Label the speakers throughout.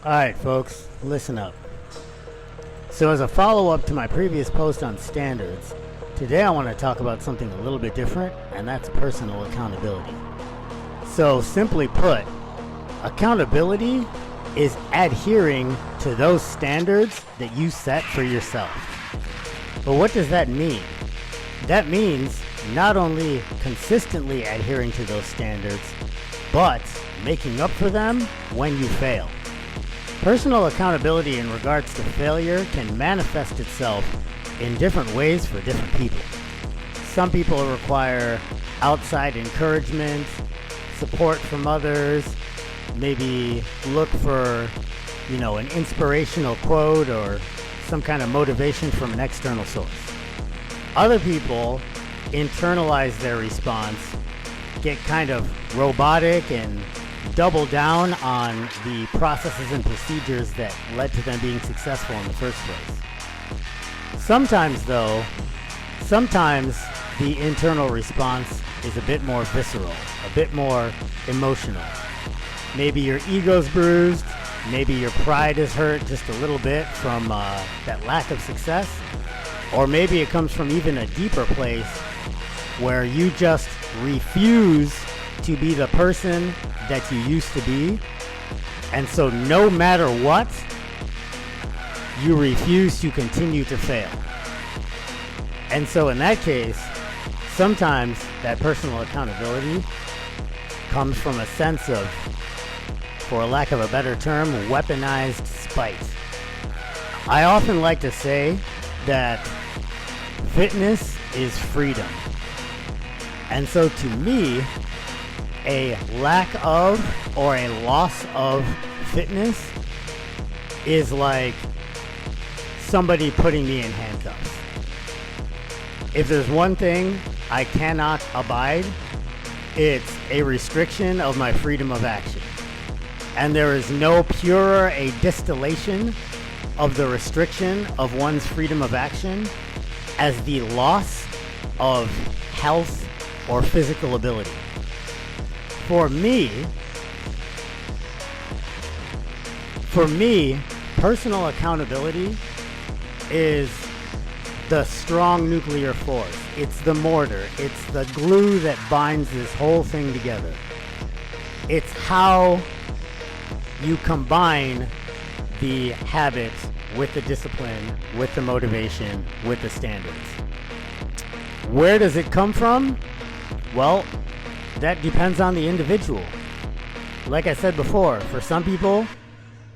Speaker 1: Alright folks, listen up. So as a follow-up to my previous post on standards, today I want to talk about something a little bit different, and that's personal accountability. So simply put, accountability is adhering to those standards that you set for yourself. But what does that mean? That means not only consistently adhering to those standards, but making up for them when you fail. Personal accountability in regards to failure can manifest itself in different ways for different people. Some people require outside encouragement, support from others, maybe look for, an inspirational quote or some kind of motivation from an external source. Other people internalize their response, get kind of robotic and double down on the processes and procedures that led to them being successful in the first place. Sometimes the internal response is a bit more visceral, a bit more emotional. Maybe your ego's bruised, maybe your pride is hurt just a little bit from that lack of success, or maybe it comes from even a deeper place where you just refuse to be the person that you used to be, and so no matter what, you refuse to continue to fail. And so in that case, sometimes that personal accountability comes from a sense of, for a lack of a better term, weaponized spite. I often like to say that fitness is freedom. And so to me, a lack of or a loss of fitness is like somebody putting me in handcuffs. If there's one thing I cannot abide, it's a restriction of my freedom of action. And there is no purer a distillation of the restriction of one's freedom of action as the loss of health or physical ability. For me, personal accountability is the strong nuclear force. It's the mortar. It's the glue that binds this whole thing together. It's how you combine the habits with the discipline, with the motivation, with the standards. Where does it come from? Well, that depends on the individual. Like I said before, for some people,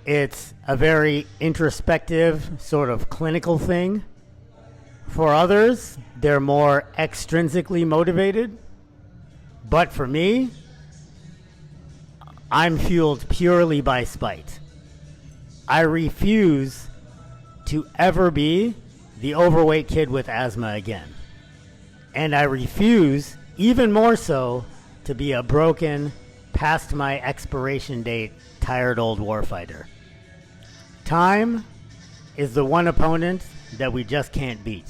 Speaker 1: it's a very introspective, sort of clinical thing. For others, they're more extrinsically motivated. But for me, I'm fueled purely by spite. I refuse to ever be the overweight kid with asthma again. And I refuse, even more so, to be a broken, past my expiration date, tired old warfighter. Time is the one opponent that we just can't beat.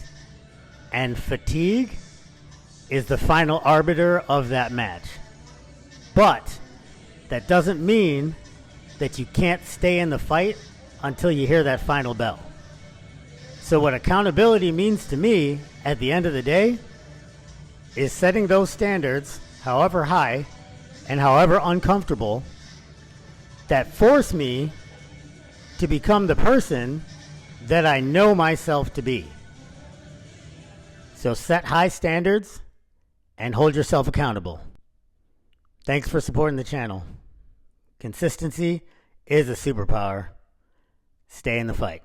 Speaker 1: And fatigue is the final arbiter of that match. But that doesn't mean that you can't stay in the fight until you hear that final bell. So what accountability means to me, at the end of the day, is setting those standards, however high and however uncomfortable, that force me to become the person that I know myself to be. So set high standards and hold yourself accountable. Thanks for supporting the channel. Consistency is a superpower. Stay in the fight.